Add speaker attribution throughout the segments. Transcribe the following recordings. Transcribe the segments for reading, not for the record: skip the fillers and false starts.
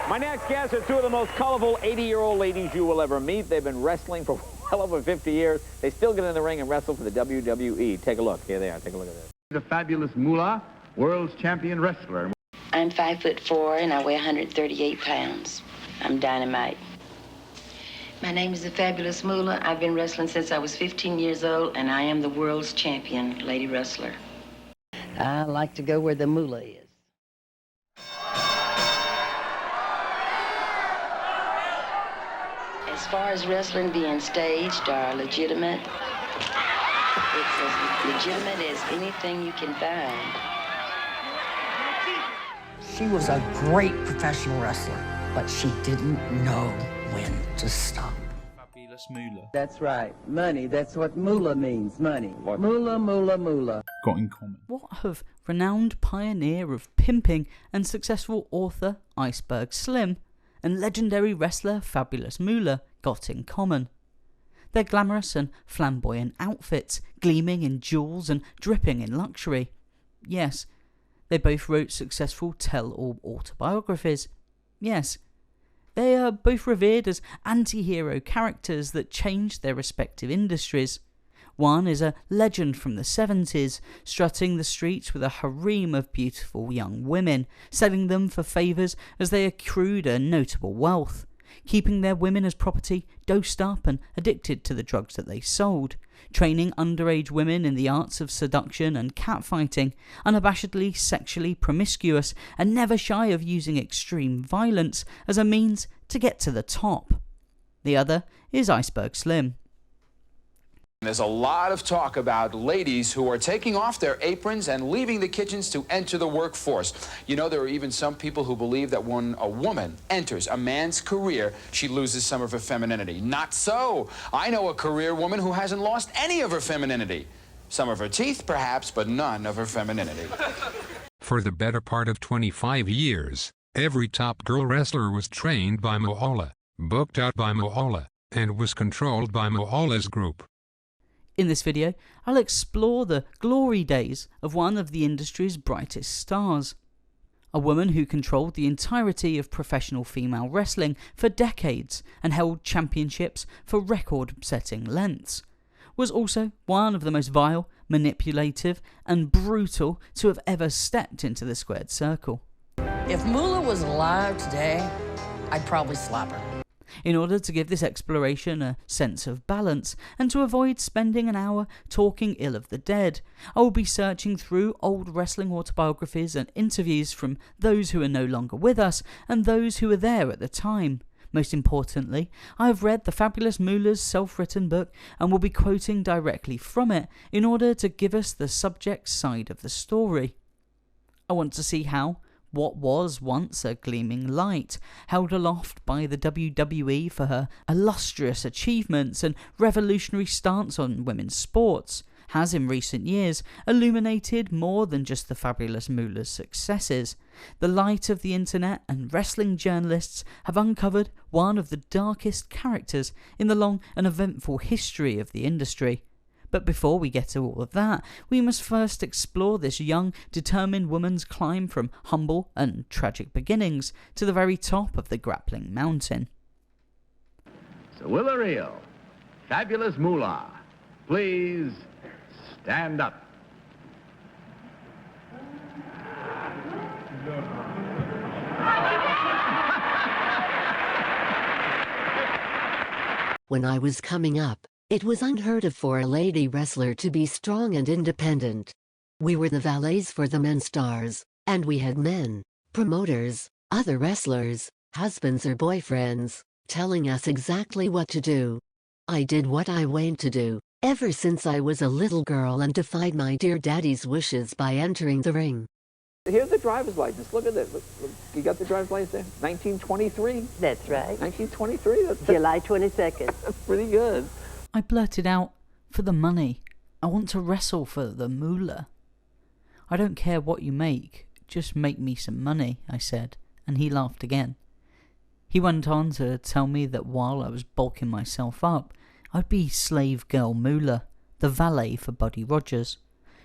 Speaker 1: My next guests are two of the most colorful 80-year-old ladies you will ever meet. They've been wrestling for well over 50 years. They still get in the ring and wrestle for the WWE. Take a look. Here they are. Take a look at this.
Speaker 2: The fabulous Moolah, world's champion wrestler.
Speaker 3: I'm 5'4" and I weigh 138 pounds. I'm dynamite. My name is the fabulous Moolah. I've been wrestling since I was 15 years old, and I am the world's champion lady wrestler.
Speaker 4: I like to go where the Moolah is.
Speaker 3: As far as wrestling being staged or legitimate, it's as legitimate as anything you can find.
Speaker 4: She was a great professional wrestler, but she didn't know when to stop.
Speaker 5: Fabulous Moolah.
Speaker 6: That's right. Money. That's what Moolah means. Money. Moolah, moolah, moolah.
Speaker 5: Got in common.
Speaker 7: What have renowned pioneer of pimping and successful author Iceberg Slim and legendary wrestler Fabulous Moolah got in common? Their glamorous and flamboyant outfits, gleaming in jewels and dripping in luxury. Yes, they both wrote successful tell-all autobiographies. Yes, they are both revered as anti-hero characters that changed their respective industries. One is a legend from the 70s, strutting the streets with a harem of beautiful young women, selling them for favours as they accrued a notable wealth, keeping their women as property, dosed up and addicted to the drugs that they sold, training underage women in the arts of seduction and catfighting, unabashedly sexually promiscuous and never shy of using extreme violence as a means to get to the top. The other is Iceberg Slim.
Speaker 8: There's a lot of talk about ladies who are taking off their aprons and leaving the kitchens to enter the workforce. You know, there are even some people who believe that when a woman enters a man's career, she loses some of her femininity. Not so. I know a career woman who hasn't lost any of her femininity. Some of her teeth, perhaps, but none of her femininity.
Speaker 9: For the better part of 25 years, every top girl wrestler was trained by Moolah, booked out by Moolah, and was controlled by Moolah's group.
Speaker 7: In this video, I'll explore the glory days of one of the industry's brightest stars. A woman who controlled the entirety of professional female wrestling for decades and held championships for record-setting lengths, was also one of the most vile, manipulative and brutal to have ever stepped into the squared circle.
Speaker 4: If Moolah was alive today, I'd probably slap her.
Speaker 7: In order to give this exploration a sense of balance, and to avoid spending an hour talking ill of the dead, I will be searching through old wrestling autobiographies and interviews from those who are no longer with us and those who were there at the time. Most importantly, I have read the fabulous Moolah's self-written book and will be quoting directly from it in order to give us the subject side of the story. I want to see how what was once a gleaming light, held aloft by the WWE for her illustrious achievements and revolutionary stance on women's sports, has in recent years illuminated more than just the fabulous Moolah's successes. The light of the internet and wrestling journalists have uncovered one of the darkest characters in the long and eventful history of the industry. But before we get to all of that, we must first explore this young, determined woman's climb from humble and tragic beginnings to the very top of the grappling mountain.
Speaker 2: So Willa Rio, fabulous Moolah, please stand up.
Speaker 10: When I was coming up, it was unheard of for a lady wrestler to be strong and independent. We were the valets for the men stars, and we had men, promoters, other wrestlers, husbands or boyfriends, telling us exactly what to do. I did what I wanted to do, ever since I was a little girl, and defied my dear daddy's wishes by entering the ring.
Speaker 1: Here's the driver's license. Look at this. Look, you got the driver's license there? 1923?
Speaker 6: That's right.
Speaker 1: 1923? That's
Speaker 6: July 22nd.
Speaker 1: That's pretty good.
Speaker 7: I blurted out, "For the money. I want to wrestle for the Moolah." "I don't care what you make, just make me some money," I said, and he laughed again. He went on to tell me that while I was bulking myself up, I'd be slave girl Moolah, the valet for Buddy Rogers.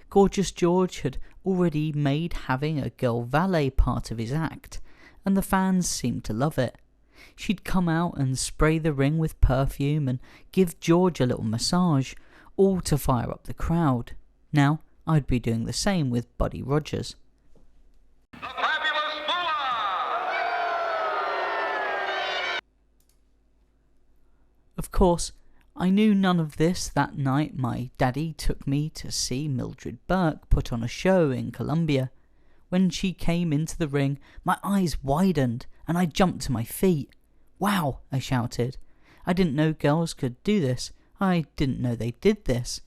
Speaker 7: Gorgeous George had already made having a girl valet part of his act, and the fans seemed to love it. She'd come out and spray the ring with perfume and give George a little massage, all to fire up the crowd. Now, I'd be doing the same with Buddy Rogers.
Speaker 11: The Fabulous Moolah!
Speaker 7: Of course, I knew none of this that night my daddy took me to see Mildred Burke put on a show in Columbia. When she came into the ring, my eyes widened and I jumped to my feet. "Wow," I shouted. I didn't know girls could do this. I didn't know they did this.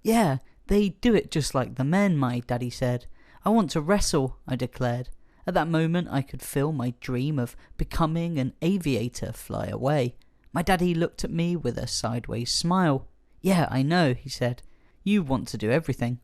Speaker 7: "Yeah, they do it just like the men," my daddy said. "I want to wrestle," I declared. At that moment I could feel my dream of becoming an aviator fly away. My daddy looked at me with a sideways smile. "Yeah, I know," he said. "You want to do everything."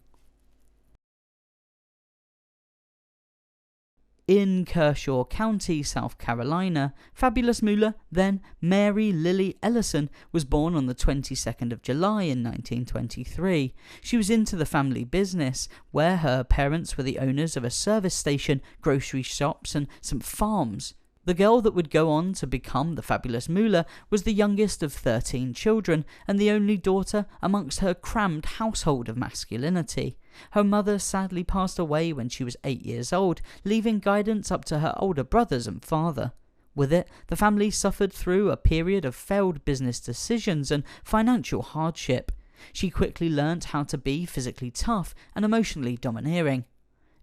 Speaker 7: In Kershaw County, South Carolina, Fabulous Moolah, then Mary Lily Ellison, was born on the 22nd of July in 1923. She was into the family business, where her parents were the owners of a service station, grocery shops and some farms. The girl that would go on to become the Fabulous Moolah was the youngest of 13 children and the only daughter amongst her crammed household of masculinity. Her mother sadly passed away when she was 8 years old, leaving guidance up to her older brothers and father. With it, the family suffered through a period of failed business decisions and financial hardship. She quickly learnt how to be physically tough and emotionally domineering.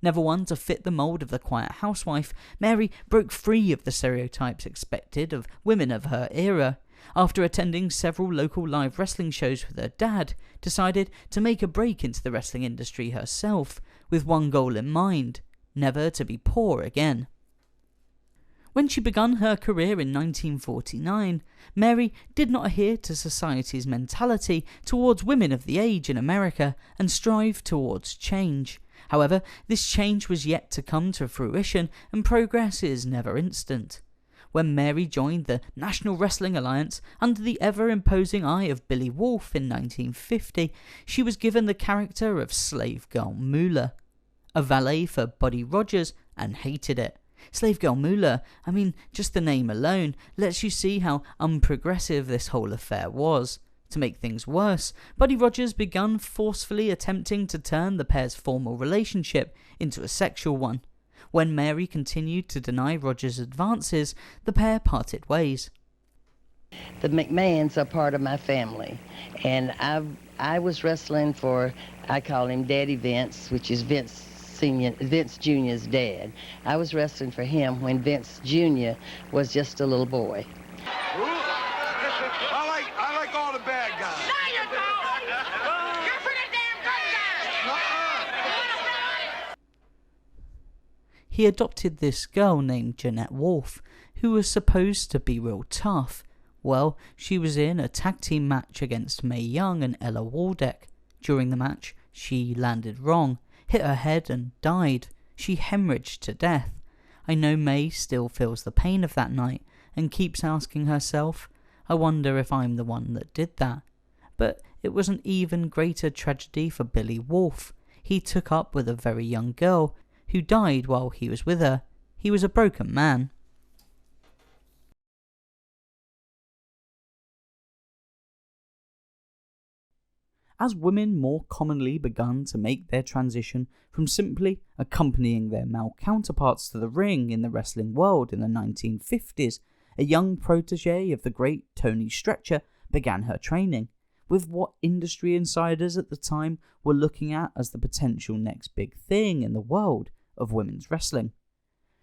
Speaker 7: Never one to fit the mould of the quiet housewife, Mary broke free of the stereotypes expected of women of her era. After attending several local live wrestling shows with her dad, decided to make a break into the wrestling industry herself, with one goal in mind: never to be poor again. When she began her career in 1949, Mary did not adhere to society's mentality towards women of the age in America and strive towards change. However, this change was yet to come to fruition, and progress is never instant. When Mary joined the National Wrestling Alliance under the ever-imposing eye of Billy Wolfe in 1950, she was given the character of Slave Girl Moolah, a valet for Buddy Rogers, and hated it. Slave Girl Moolah, I mean, just the name alone lets you see how unprogressive this whole affair was. To make things worse, Buddy Rogers began forcefully attempting to turn the pair's formal relationship into a sexual one. When Mary continued to deny Rogers' advances, the pair parted ways.
Speaker 6: The McMahons are part of my family, and I was wrestling for, I call him Daddy Vince, which is Vince Jr.'s dad. I was wrestling for him when Vince Jr. was just a little boy.
Speaker 11: I like all the bad guys. No, you don't. You're pretty damn good guys.
Speaker 7: He adopted this girl named Jeannette Wolfe, who was supposed to be real tough. Well, she was in a tag team match against Mae Young and Ella Waldeck. During the match, she landed wrong, hit her head and died. She hemorrhaged to death. I know Mae still feels the pain of that night and keeps asking herself, I wonder if I'm the one that did that. But it was an even greater tragedy for Billy Wolfe. He took up with a very young girl who died while he was with her. He was a broken man. As women more commonly began to make their transition from simply accompanying their male counterparts to the ring in the wrestling world in the 1950s, a young protege of the great Tony Stretcher began her training, with what industry insiders at the time were looking at as the potential next big thing in the world of women's wrestling.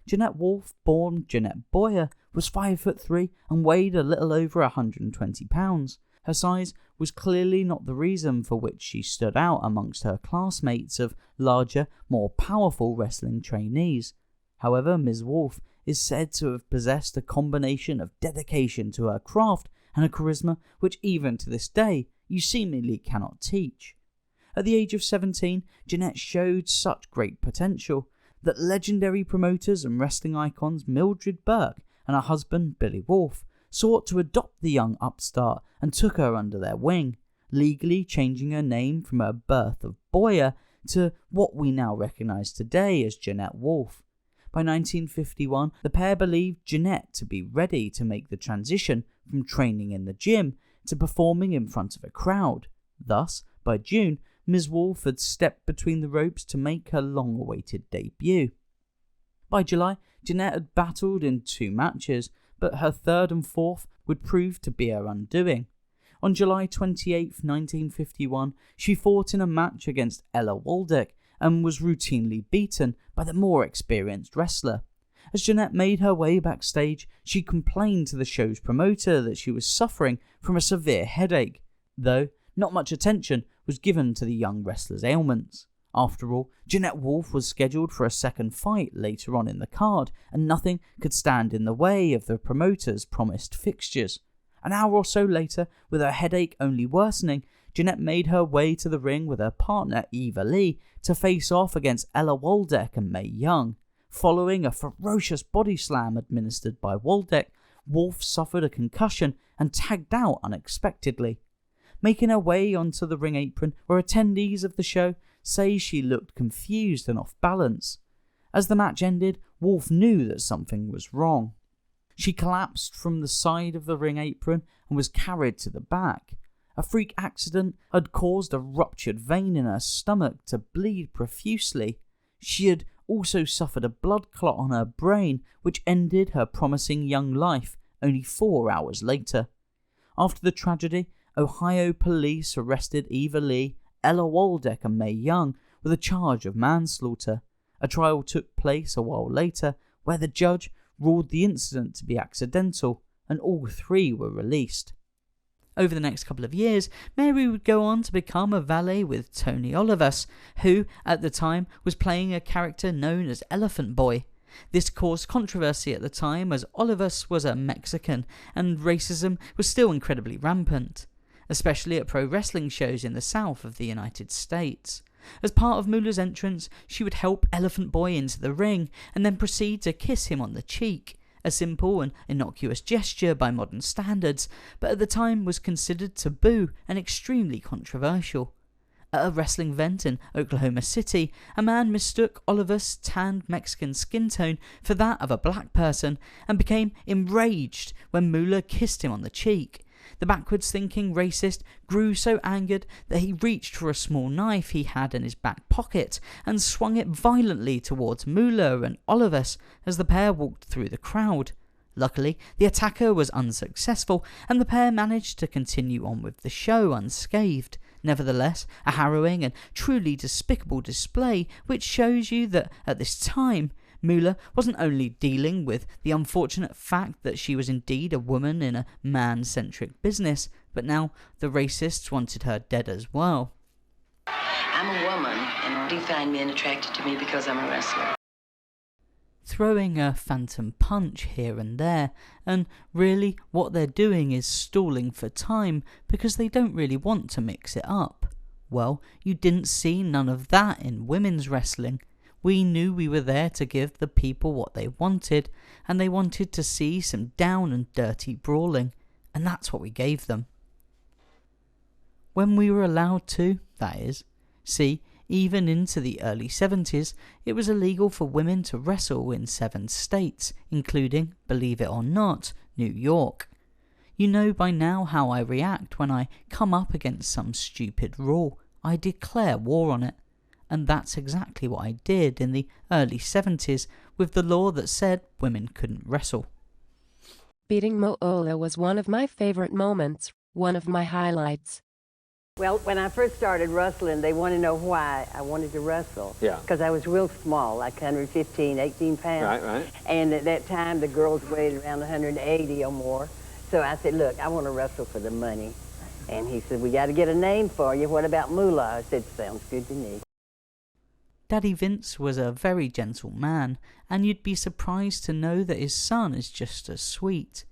Speaker 7: Jeannette Wolfe, born Jeanette Boyer, was 5'3" and weighed a little over 120 pounds. Her size was clearly not the reason for which she stood out amongst her classmates of larger, more powerful wrestling trainees. However, Ms. Wolfe is said to have possessed a combination of dedication to her craft and a charisma which even to this day you seemingly cannot teach. At the age of 17, Jeannette showed such great potential that legendary promoters and wrestling icons Mildred Burke and her husband Billy Wolfe sought to adopt the young upstart and took her under their wing, legally changing her name from her birth of Boyer to what we now recognise today as Jeannette Wolfe. By 1951, the pair believed Jeannette to be ready to make the transition from training in the gym to performing in front of a crowd. Thus, by June, Ms. Wolfe had stepped between the ropes to make her long-awaited debut. By July, Jeannette had battled in 2 matches, but her third and fourth would prove to be her undoing. On July 28, 1951, she fought in a match against Ella Waldeck and was routinely beaten by the more experienced wrestler. As Jeannette made her way backstage, she complained to the show's promoter that she was suffering from a severe headache, though not much attention was given to the young wrestler's ailments. After all, Jeannette Wolfe was scheduled for a second fight later on in the card, and nothing could stand in the way of the promoter's promised fixtures. An hour or so later, with her headache only worsening, Jeannette made her way to the ring with her partner Eva Lee to face off against Ella Waldeck and Mae Young. Following a ferocious body slam administered by Waldeck, Wolfe suffered a concussion and tagged out unexpectedly. Making her way onto the ring apron, where attendees of the show say she looked confused and off balance. As the match ended, Wolfe knew that something was wrong. She collapsed from the side of the ring apron and was carried to the back. A freak accident had caused a ruptured vein in her stomach to bleed profusely. She had also suffered a blood clot on her brain, which ended her promising young life only 4 hours later. After the tragedy, Ohio police arrested Eva Lee, Ella Waldeck and Mae Young with a charge of manslaughter. A trial took place a while later, where the judge ruled the incident to be accidental, and all 3 were released. Over the next couple of years, Mary would go on to become a valet with Tony Olivas, who, at the time, was playing a character known as Elephant Boy. This caused controversy at the time, as Olivas was a Mexican, and racism was still incredibly rampant, especially at pro wrestling shows in the south of the United States. As part of Moolah's entrance, she would help Elephant Boy into the ring, and then proceed to kiss him on the cheek. A simple and innocuous gesture by modern standards, but at the time was considered taboo and extremely controversial. At a wrestling event in Oklahoma City, a man mistook Olivas' tanned Mexican skin tone for that of a black person and became enraged when Moolah kissed him on the cheek. The backwards-thinking racist grew so angered that he reached for a small knife he had in his back pocket and swung it violently towards Moolah and Olivas as the pair walked through the crowd. Luckily, the attacker was unsuccessful and the pair managed to continue on with the show unscathed. Nevertheless, a harrowing and truly despicable display which shows you that at this time, Moolah wasn't only dealing with the unfortunate fact that she was indeed a woman in a man-centric business, but now the racists wanted her dead as well.
Speaker 3: I'm a woman, and do find men attracted to me because I'm a wrestler.
Speaker 7: Throwing a phantom punch here and there, and really what they're doing is stalling for time because they don't really want to mix it up. Well, you didn't see none of that in women's wrestling. We knew we were there to give the people what they wanted, and they wanted to see some down and dirty brawling, and that's what we gave them. When we were allowed to, that is. See, even into the early 70s, it was illegal for women to wrestle in 7 states, including, believe it or not, New York. You know by now how I react when I come up against some stupid rule. I declare war on it. And that's exactly what I did in the early 70s with the law that said women couldn't wrestle.
Speaker 12: Beating Moolah was one of my favorite moments, one of my highlights.
Speaker 13: Well, when I first started wrestling, they wanted to know why I wanted to wrestle.
Speaker 1: Yeah.
Speaker 13: Because I was real small, like 115, 18 pounds.
Speaker 1: Right.
Speaker 13: And at that time, the girls weighed around 180 or more. So I said, look, I want to wrestle for the money. And he said, we got to get a name for you. What about Moolah? I said, sounds good to me.
Speaker 7: Daddy Vince was a very gentle man, and you'd be surprised to know that his son is just as sweet.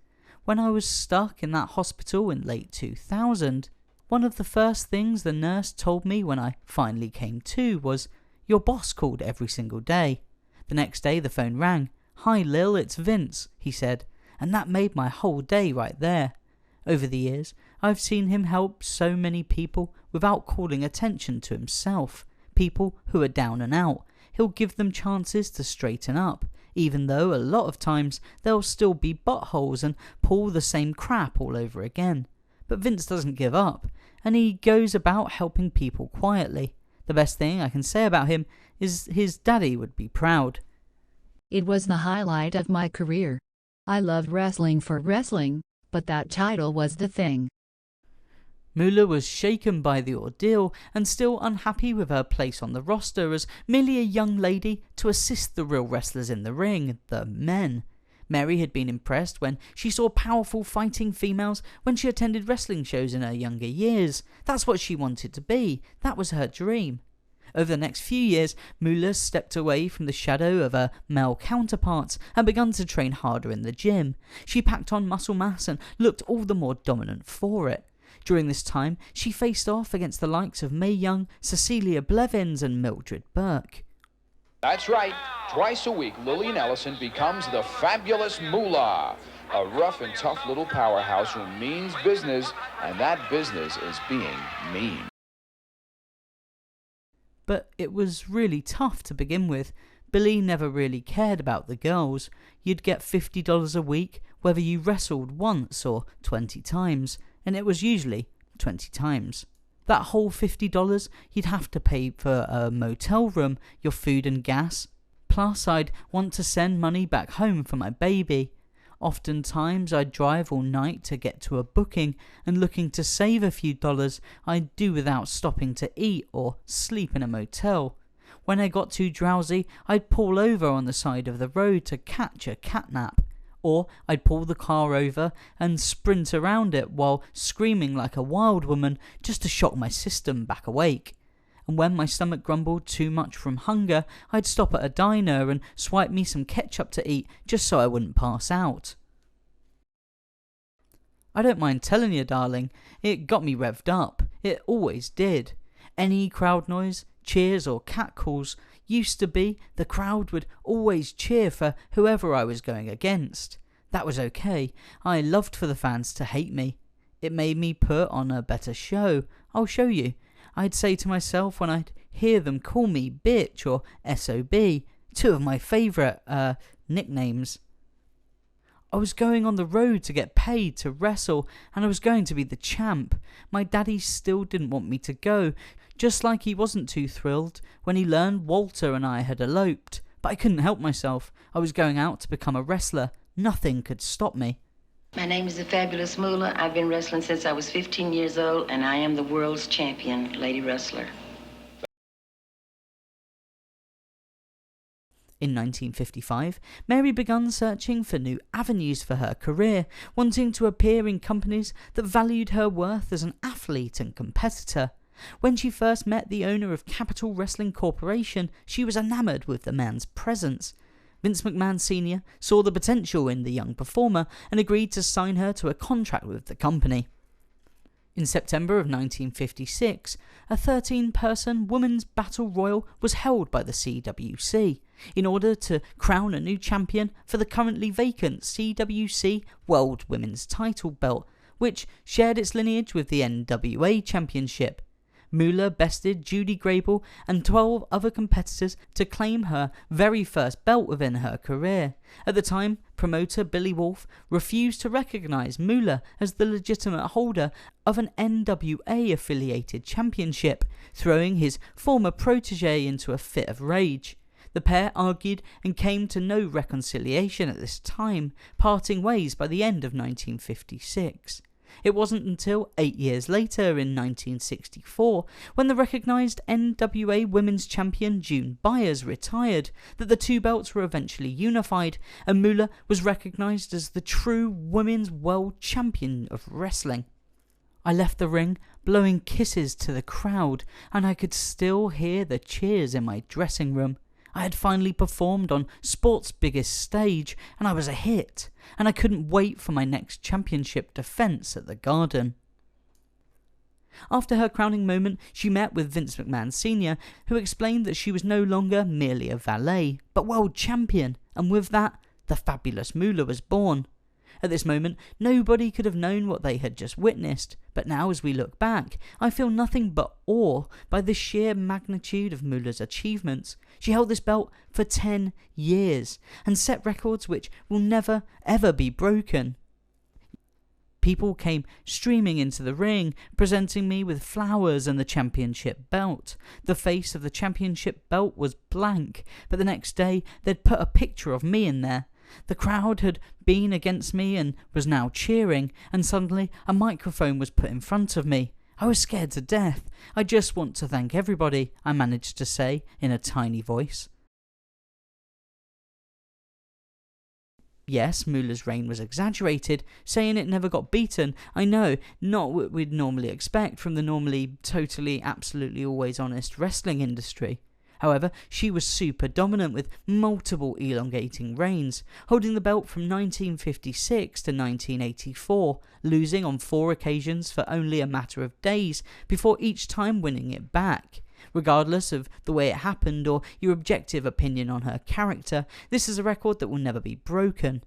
Speaker 7: When I was stuck in that hospital in late 2000, one of the first things the nurse told me when I finally came to was, your boss called every single day. The next day the phone rang. Hi Lil, it's Vince, he said, and that made my whole day right there. Over the years, I've seen him help so many people without calling attention to himself. People who are down and out, he'll give them chances to straighten up. even though a lot of times there'll still be buttholes and pull the same crap all over again. But Vince doesn't give up, and he goes about helping people quietly. The best thing I can say about him is his daddy would be proud.
Speaker 14: It was the highlight of my career. I loved wrestling for wrestling, but that title was the thing.
Speaker 7: Moolah was shaken by the ordeal and still unhappy with her place on the roster as merely a young lady to assist the real wrestlers in the ring, the men. Mary had been impressed when she saw powerful fighting females when she attended wrestling shows in her younger years. That's what she wanted to be. That was her dream. Over the next few years, Moolah stepped away from the shadow of her male counterparts and began to train harder in the gym. She packed on muscle mass and looked all the more dominant for it. During this time, she faced off against the likes of Mae Young, Cecilia Blevins and Mildred Burke.
Speaker 8: That's right. Twice a week, Lillian Ellison becomes the fabulous Moolah, a rough and tough little powerhouse who means business, and that business is being mean.
Speaker 7: But it was really tough to begin with. Billy never really cared about the girls. You'd get $50 a week, whether you wrestled once or 20 times, and it was usually 20 times. That whole $50 you'd have to pay for a motel room, your food and gas. Plus I'd want to send money back home for my baby. Oftentimes I'd drive all night to get to a booking, and looking to save a few dollars I'd do without stopping to eat or sleep in a motel. When I got too drowsy, I'd pull over on the side of the road to catch a catnap. Or I'd pull the car over and sprint around it while screaming like a wild woman just to shock my system back awake. And when my stomach grumbled too much from hunger, I'd stop at a diner and swipe me some ketchup to eat just so I wouldn't pass out. I don't mind telling you, darling, it got me revved up. It always did. Any crowd noise, cheers or catcalls used to be the crowd would always cheer for whoever I was going against. That was okay. I loved for the fans to hate me. It made me put on a better show. I'll show you. I'd say to myself when I'd hear them call me bitch or SOB, two of my favourite nicknames. I was going on the road to get paid to wrestle, and I was going to be the champ. My daddy still didn't want me to go, just like he wasn't too thrilled when he learned Walter and I had eloped. But I couldn't help myself. I was going out to become a wrestler. Nothing could stop me.
Speaker 3: My name is the Fabulous Moolah. I've been wrestling since I was 15 years old, and I am the world's champion, lady wrestler.
Speaker 7: In 1955, Mary began searching for new avenues for her career, wanting to appear in companies that valued her worth as an athlete and competitor. When she first met the owner of Capital Wrestling Corporation, she was enamored with the man's presence. Vince McMahon Sr. saw the potential in the young performer and agreed to sign her to a contract with the company. In September of 1956, a 13-person women's battle royal was held by the CWC in order to crown a new champion for the currently vacant CWC World Women's title belt, which shared its lineage with the NWA Championship. Moolah bested Judy Grable and 12 other competitors to claim her very first belt within her career. At the time, promoter Billy Wolfe refused to recognise Moolah as the legitimate holder of an NWA-affiliated championship, throwing his former protege into a fit of rage. The pair argued and came to no reconciliation at this time, parting ways by the end of 1956. It wasn't until 8 years later, in 1964, when the recognised NWA Women's Champion June Byers retired, that the two belts were eventually unified, and Moolah was recognised as the true Women's World Champion of Wrestling. I left the ring, blowing kisses to the crowd, and I could still hear the cheers in my dressing room. I had finally performed on sport's biggest stage, and I was a hit, and I couldn't wait for my next championship defence at the Garden. After her crowning moment, she met with Vince McMahon Sr., who explained that she was no longer merely a valet, but world champion, and with that, the Fabulous Moolah was born. At this moment, nobody could have known what they had just witnessed, but now as we look back, I feel nothing but awe by the sheer magnitude of Moolah's achievements. She held this belt for 10 years and set records which will never ever be broken. People came streaming into the ring, presenting me with flowers and the championship belt. The face of the championship belt was blank, but the next day they'd put a picture of me in there. The crowd had been against me and was now cheering, and suddenly a microphone was put in front of me. I was scared to death. "I just want to thank everybody," I managed to say in a tiny voice. Yes, Moolah's reign was exaggerated, saying it never got beaten. I know, not what we'd normally expect from the normally, totally, absolutely always honest wrestling industry. However, she was super dominant with multiple elongating reigns, holding the belt from 1956 to 1984, losing on 4 occasions for only a matter of days before each time winning it back. Regardless of the way it happened or your objective opinion on her character, this is a record that will never be broken.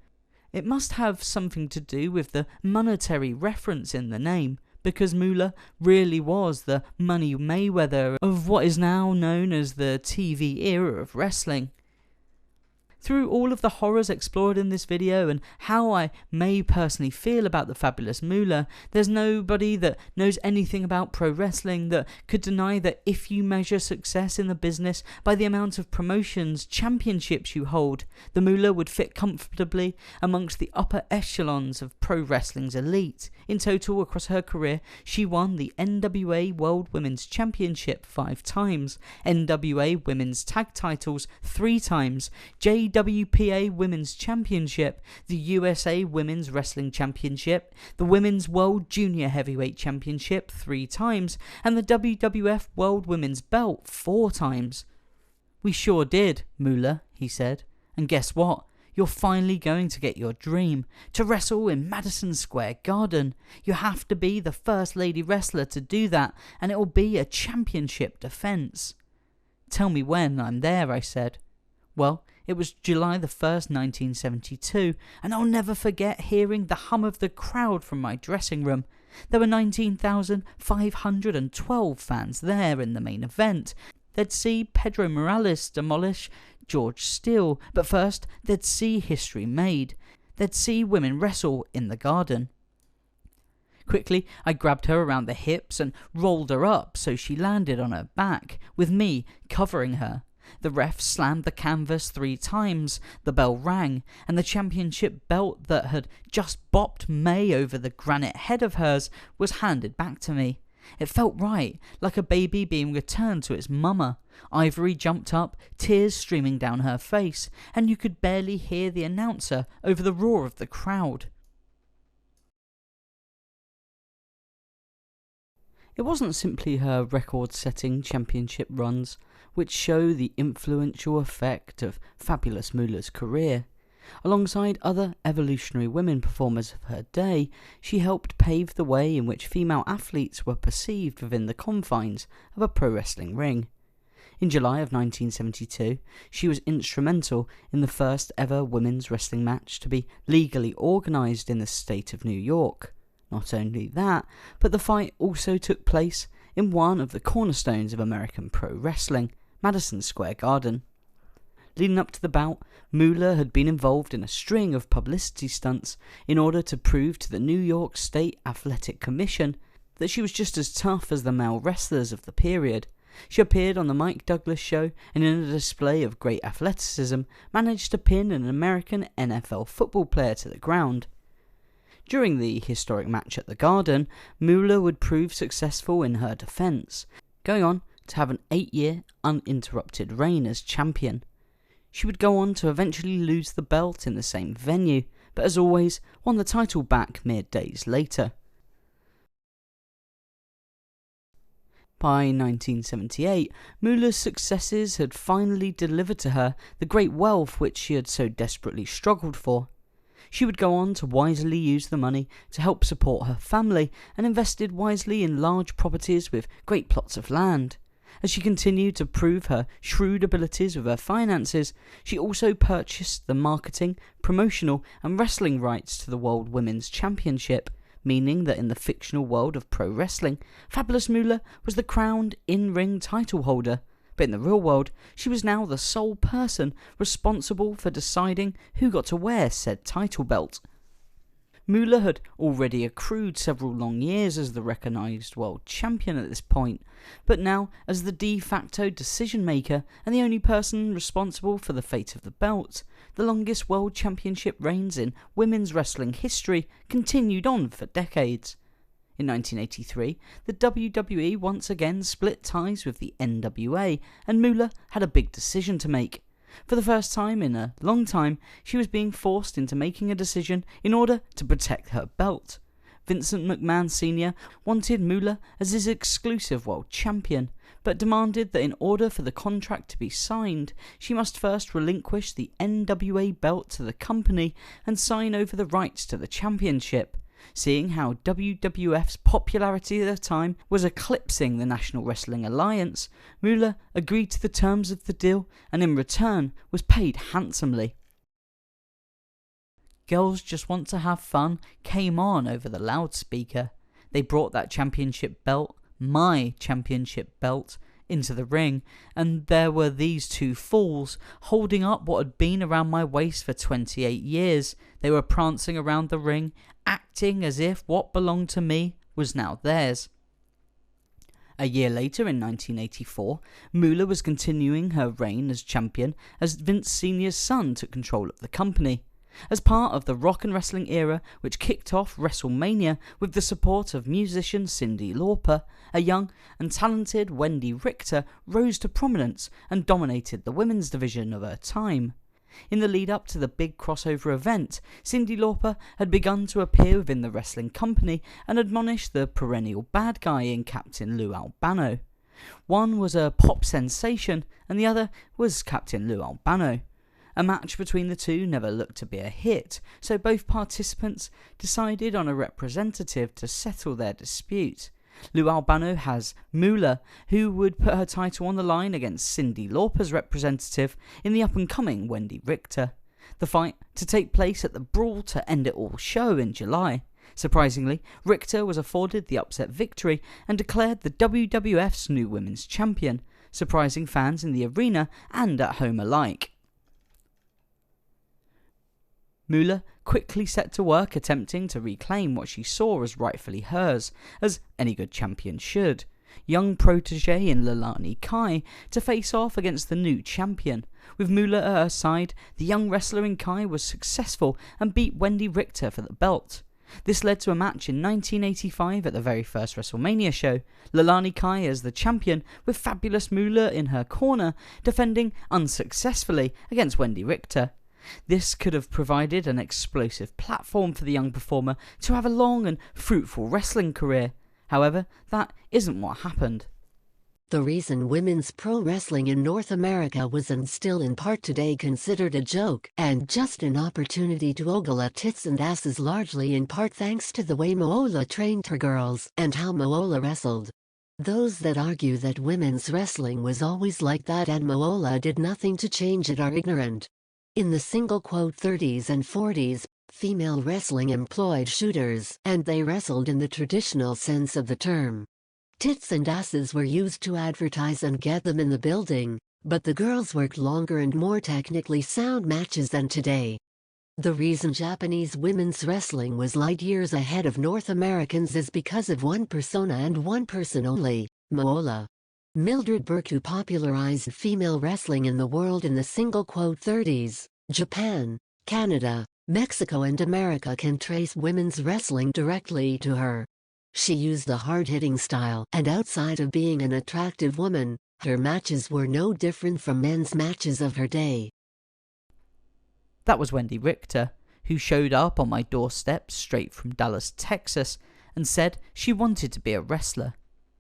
Speaker 7: It must have something to do with the monetary reference in the name, because Moolah really was the Money Mayweather of what is now known as the TV era of wrestling. Through all of the horrors explored in this video and how I may personally feel about the fabulous Moolah, there's nobody that knows anything about pro wrestling that could deny that if you measure success in the business by the amount of promotions, championships you hold, the Moolah would fit comfortably amongst the upper echelons of pro wrestling's elite. In total, across her career, she won the NWA World Women's Championship 5 times, NWA Women's Tag Titles 3 times, JWPA Women's Championship, the USA Women's Wrestling Championship, the Women's World Junior Heavyweight Championship 3 times, and the WWF World Women's Belt 4 times. "We sure did, Moolah," he said. "And guess what? You're finally going to get your dream, to wrestle in Madison Square Garden. You have to be the first lady wrestler to do that, and it will be a championship defense." "Tell me when I'm there," I said. Well, it was July the 1st, 1972, and I'll never forget hearing the hum of the crowd from my dressing room. There were 19,512 fans there in the main event. They'd see Pedro Morales demolish George Steele, but first they'd see history made. They'd see women wrestle in the Garden. Quickly, I grabbed her around the hips and rolled her up so she landed on her back, with me covering her. The ref slammed the canvas 3 times, the bell rang, and the championship belt that had just bopped May over the granite head of hers was handed back to me. It felt right, like a baby being returned to its mama. Ivory jumped up, tears streaming down her face, and you could barely hear the announcer over the roar of the crowd. It wasn't simply her record-setting championship runs which show the influential effect of Fabulous Moolah's career. Alongside other evolutionary women performers of her day, she helped pave the way in which female athletes were perceived within the confines of a pro wrestling ring. In July of 1972, she was instrumental in the first ever women's wrestling match to be legally organised in the state of New York. Not only that, but the fight also took place in one of the cornerstones of American pro wrestling, Madison Square Garden. Leading up to the bout, Moolah had been involved in a string of publicity stunts in order to prove to the New York State Athletic Commission that she was just as tough as the male wrestlers of the period. She appeared on the Mike Douglas show and in a display of great athleticism managed to pin an American NFL football player to the ground. During the historic match at the Garden, Moolah would prove successful in her defence, going on to have an 8-year uninterrupted reign as champion. She would go on to eventually lose the belt in the same venue, but as always, won the title back mere days later. By 1978, Moolah's successes had finally delivered to her the great wealth which she had so desperately struggled for. She would go on to wisely use the money to help support her family and invested wisely in large properties with great plots of land. As she continued to prove her shrewd abilities with her finances, she also purchased the marketing, promotional and wrestling rights to the World Women's Championship, meaning that in the fictional world of pro wrestling, Fabulous Moolah was the crowned in-ring title holder, but in the real world, she was now the sole person responsible for deciding who got to wear said title belt. Moolah had already accrued several long years as the recognised world champion at this point, but now as the de facto decision maker and the only person responsible for the fate of the belt, the longest world championship reigns in women's wrestling history continued on for decades. In 1983, the WWE once again split ties with the NWA, and Moolah had a big decision to make. For the first time in a long time, she was being forced into making a decision in order to protect her belt. Vincent McMahon Sr. wanted Moolah as his exclusive world champion, but demanded that in order for the contract to be signed, she must first relinquish the NWA belt to the company and sign over the rights to the championship. Seeing how WWF's popularity at the time was eclipsing the National Wrestling Alliance, Moolah agreed to the terms of the deal and in return was paid handsomely. Girls Just Want to Have Fun came on over the loudspeaker. They brought that championship belt, my championship belt, into the ring, and there were these two fools holding up what had been around my waist for 28 years. They were prancing around the ring, acting as if what belonged to me was now theirs. A year later, in 1984, Moolah was continuing her reign as champion as Vince Sr.'s son took control of the company. As part of the rock and wrestling era which kicked off WrestleMania with the support of musician Cyndi Lauper, a young and talented Wendy Richter rose to prominence and dominated the women's division of her time. In the lead up to the big crossover event, Cyndi Lauper had begun to appear within the wrestling company and admonish the perennial bad guy in Captain Lou Albano. One was a pop sensation and the other was Captain Lou Albano. A match between the two never looked to be a hit, so both participants decided on a representative to settle their dispute. Lou Albano has Moolah, who would put her title on the line against Cyndi Lauper's representative in the up-and-coming Wendy Richter. The fight to take place at the Brawl to End It All show in July. Surprisingly, Richter was afforded the upset victory and declared the WWF's new women's champion, surprising fans in the arena and at home alike. Moolah quickly set to work attempting to reclaim what she saw as rightfully hers, as any good champion should. Young protege in Lillian Kai to face off against the new champion. With Moolah at her side, the young wrestler in Kai was successful and beat Wendy Richter for the belt. This led to a match in 1985 at the very first WrestleMania show, Lillian Kai as the champion with Fabulous Moolah in her corner, defending unsuccessfully against Wendy Richter. This could have provided an explosive platform for the young performer to have a long and fruitful wrestling career. However, that isn't what happened.
Speaker 10: The reason women's pro wrestling in North America was and still in part today considered a joke and just an opportunity to ogle at tits and asses largely in part thanks to the way Moolah trained her girls and how Moolah wrestled. Those that argue that women's wrestling was always like that and Moolah did nothing to change it are ignorant. In the single quote 30s and 40s, female wrestling employed shooters, and they wrestled in the traditional sense of the term. Tits and asses were used to advertise and get them in the building, but the girls worked longer and more technically sound matches than today. The reason Japanese women's wrestling was light years ahead of North Americans is because of one persona and one person only, Moolah. Mildred Burke, who popularized female wrestling in the world in the single quote 30s, Japan, Canada, Mexico and America can trace women's wrestling directly to her. She used the hard-hitting style, and outside of being an attractive woman, her matches were no different from men's matches of her day.
Speaker 7: That was Wendy Richter, who showed up on my doorstep straight from Dallas, Texas, and said she wanted to be a wrestler.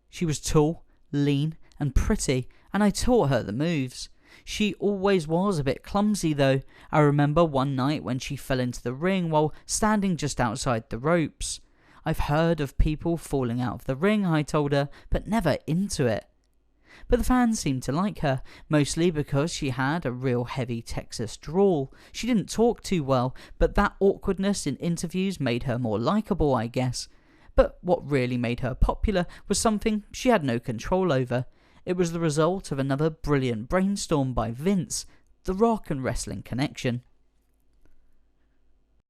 Speaker 7: She was tall, lean, and pretty, and I taught her the moves. She always was a bit clumsy though. I remember one night when she fell into the ring while standing just outside the ropes. I've heard of people falling out of the ring, I told her, but never into it. but the fans seemed to like her, mostly because she had a real heavy Texas drawl. She didn't talk too well, but that awkwardness in interviews made her more likeable, I guess. But what really made her popular was something she had no control over. It was the result of another brilliant brainstorm by Vince, the rock and wrestling connection.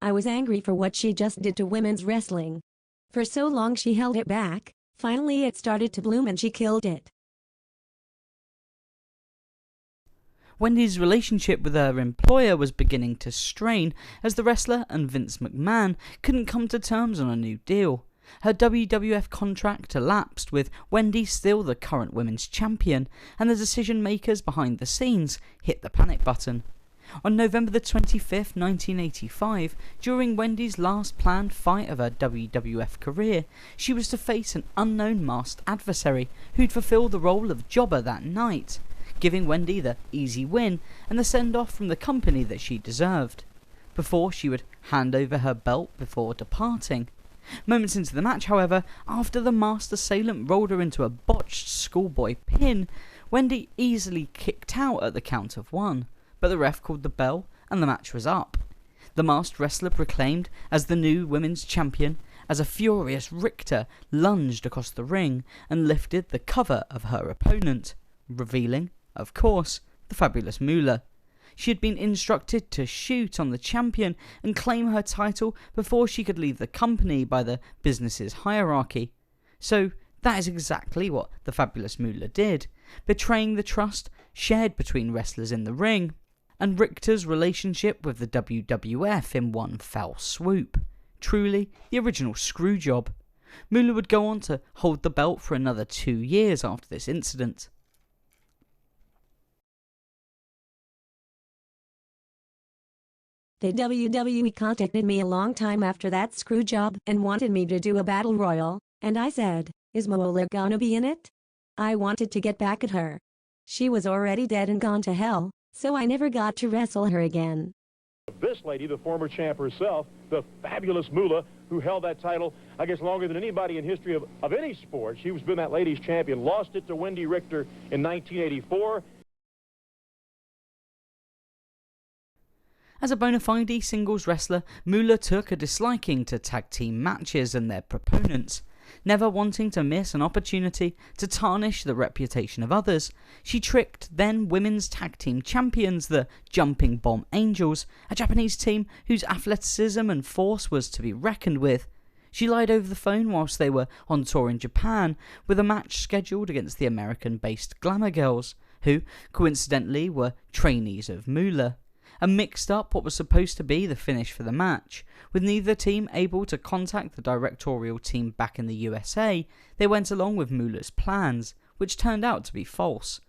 Speaker 15: I was angry for what she just did to women's wrestling. For so long she held it back, finally it started to bloom and she killed it.
Speaker 7: Wendy's relationship with her employer was beginning to strain as the wrestler and Vince McMahon couldn't come to terms on a new deal. Her WWF contract elapsed, with Wendy still the current women's champion, and the decision makers behind the scenes hit the panic button. On November the 25th, 1985, during Wendy's last planned fight of her WWF career, she was to face an unknown masked adversary who'd fulfill the role of jobber that night, giving Wendy the easy win and the send-off from the company that she deserved, before she would hand over her belt before departing. Moments into the match, however, after the masked assailant rolled her into a botched schoolboy pin, Wendy easily kicked out at the count of 1, but the ref called the bell and the match was up. The masked wrestler proclaimed as the new women's champion as a furious Richter lunged across the ring and lifted the cover of her opponent, revealing, of course, the fabulous Moolah. She had been instructed to shoot on the champion and claim her title before she could leave the company by the business's hierarchy. So that is exactly what the fabulous Moolah did, betraying the trust shared between wrestlers in the ring, and Richter's relationship with the WWF in one fell swoop. Truly the original screw job. Moolah would go on to hold the belt for another 2 years after this incident.
Speaker 15: The WWE contacted me a long time after that screw job and wanted me to do a battle royal, and I said, "Is Moolah gonna be in it?" I wanted to get back at her. She was already dead and gone to hell, so I never got to wrestle her again.
Speaker 16: This lady, the former champ herself, the fabulous Moolah, who held that title, I guess, longer than anybody in history of any sport. She was been that lady's champion, lost it to Wendy Richter in 1984.
Speaker 7: As a bona fide singles wrestler, Moolah took a disliking to tag team matches and their proponents. Never wanting to miss an opportunity to tarnish the reputation of others, she tricked then women's tag team champions, the Jumping Bomb Angels, a Japanese team whose athleticism and force was to be reckoned with. She lied over the phone whilst they were on tour in Japan, with a match scheduled against the American-based Glamour Girls, who, coincidentally, were trainees of Moolah, and mixed up what was supposed to be the finish for the match. With neither team able to contact the directorial team back in the USA, they went along with Moolah's plans, which turned out to be false.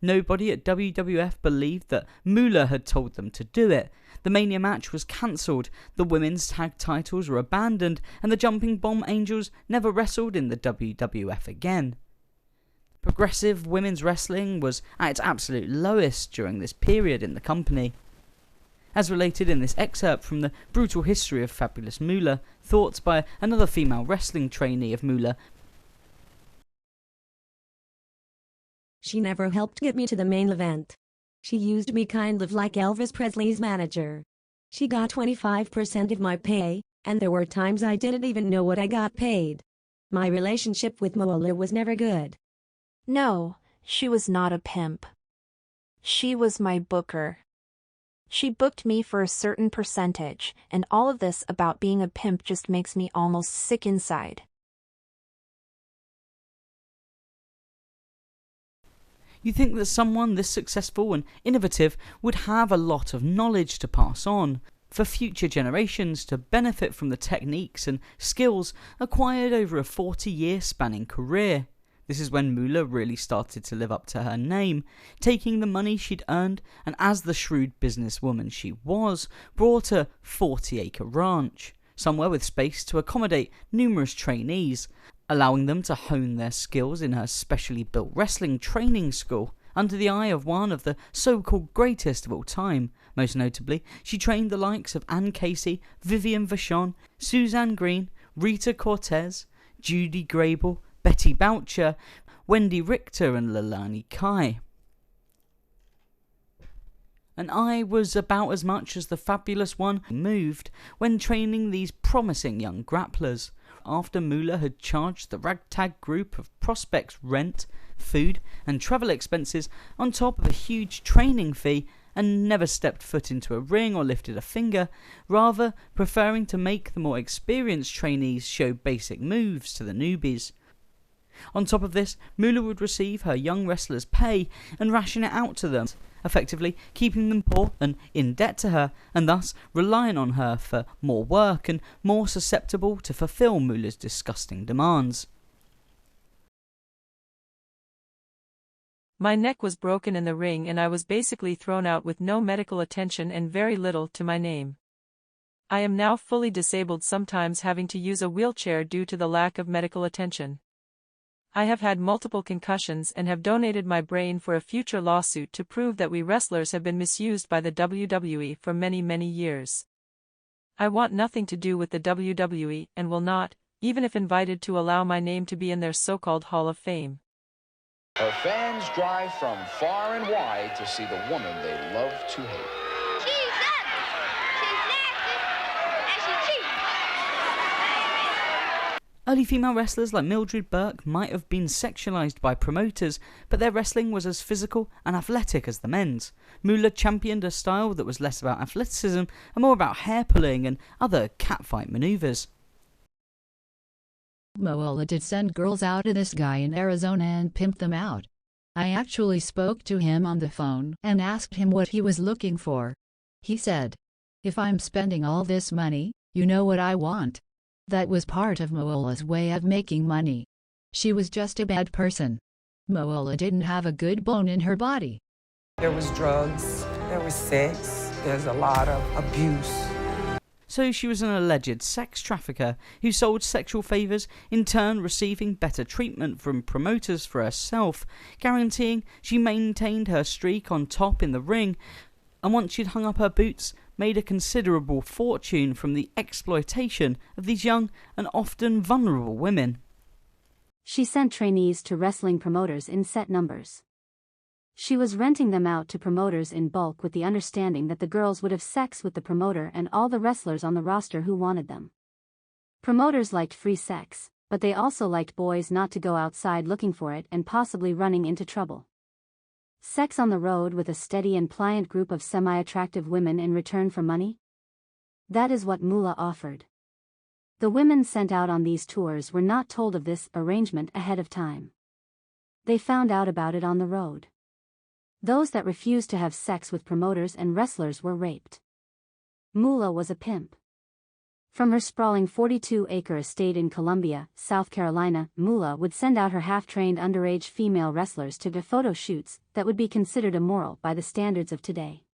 Speaker 7: Nobody at WWF believed that Moolah had told them to do it. The Mania match was cancelled, the women's tag titles were abandoned, and the Jumping Bomb Angels never wrestled in the WWF again. Progressive women's wrestling was at its absolute lowest during this period in the company. As related in this excerpt from the Brutal History of Fabulous Moolah, thoughts by another female wrestling trainee of Moolah.
Speaker 15: She never helped get me to the main event. She used me kind of like Elvis Presley's manager. She got 25% of my pay, and there were times I didn't even know what I got paid. My relationship with Moolah was never good.
Speaker 17: No, she was not a pimp. She was my booker. She booked me for a certain percentage, and all of this about being a pimp just makes me almost sick inside.
Speaker 7: You think that someone this successful and innovative would have a lot of knowledge to pass on, for future generations to benefit from the techniques and skills acquired over a 40-year spanning career. This is when Moolah really started to live up to her name, taking the money she'd earned and, as the shrewd businesswoman she was, brought a 40-acre ranch, somewhere with space to accommodate numerous trainees, allowing them to hone their skills in her specially built wrestling training school, under the eye of one of the so-called greatest of all time. Most notably, she trained the likes of Ann Casey, Vivian Vachon, Suzanne Green, Rita Cortez, Judy Grable, Betty Boucher, Wendy Richter and Leilani Kai. And I was about as much as the fabulous one moved when training these promising young grapplers. After Moolah had charged the ragtag group of prospects rent, food and travel expenses on top of a huge training fee, and never stepped foot into a ring or lifted a finger, rather preferring to make the more experienced trainees show basic moves to the newbies. On top of this, Moolah would receive her young wrestlers' pay and ration it out to them, effectively keeping them poor and in debt to her, and thus relying on her for more work and more susceptible to fulfill Moolah's disgusting demands.
Speaker 18: My neck was broken in the ring and I was basically thrown out with no medical attention and very little to my name. I am now fully disabled, sometimes having to use a wheelchair due to the lack of medical attention. I have had multiple concussions and have donated my brain for a future lawsuit to prove that we wrestlers have been misused by the WWE for many, many years. I want nothing to do with the WWE and will not, even if invited, to allow my name to be in their so-called Hall of Fame.
Speaker 8: Her fans drive from far and wide to see the woman they love to hate.
Speaker 11: She's ugly, she's nasty, and she's cheap.
Speaker 7: Early female wrestlers like Mildred Burke might have been sexualized by promoters, but their wrestling was as physical and athletic as the men's. Moolah championed a style that was less about athleticism and more about hair pulling and other catfight maneuvers.
Speaker 14: Moolah did send girls out to this guy in Arizona and pimp them out. I actually spoke to him on the phone and asked him what he was looking for. He said, "If I'm spending all this money, you know what I want." That was part of Moolah's way of making money. She was just a bad person. Moolah didn't have a good bone in her body.
Speaker 19: There was drugs, there was sex, there's a lot of abuse.
Speaker 7: So she was an alleged sex trafficker who sold sexual favours, in turn receiving better treatment from promoters for herself, guaranteeing she maintained her streak on top in the ring, and once she'd hung up her boots, made a considerable fortune from the exploitation of these young and often vulnerable women.
Speaker 20: She sent trainees to wrestling promoters in set numbers. She was renting them out to promoters in bulk with the understanding that the girls would have sex with the promoter and all the wrestlers on the roster who wanted them. Promoters liked free sex, but they also liked boys not to go outside looking for it and possibly running into trouble. Sex on the road with a steady and pliant group of semi-attractive women in return for money? That is what Moolah offered. The women sent out on these tours were not told of this arrangement ahead of time. They found out about it on the road. Those that refused to have sex with promoters and wrestlers were raped. Moolah was a pimp. From her sprawling 42-acre estate in Columbia, South Carolina, Moolah would send out her half-trained underage female wrestlers to do photo shoots that would be considered immoral by the standards of today.